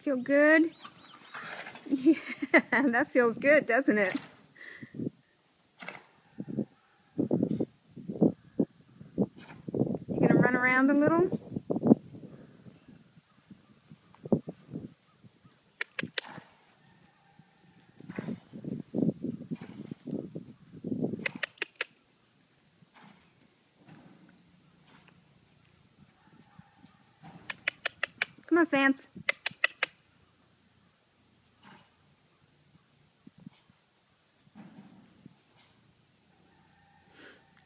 feel good? Yeah, that feels good, doesn't it? You gonna run around a little? Come on, Vance.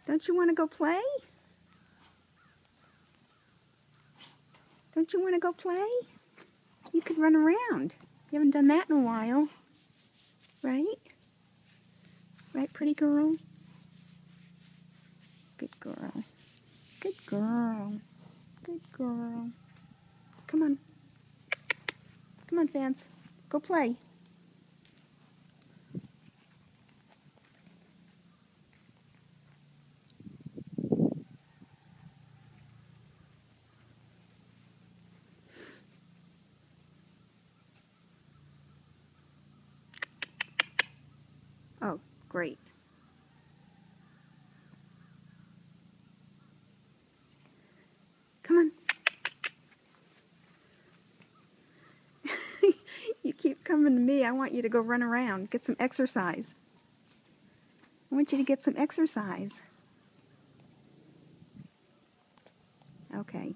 Don't you want to go play? Don't you want to go play? You could run around. You haven't done that in a while. Right? Right, pretty girl? Good girl. Good girl. Good girl. Come on. Come on, Vance. Go play. Oh, great. Come on. You keep coming to me. I want you to go run around. Get some exercise. I want you to get some exercise. Okay.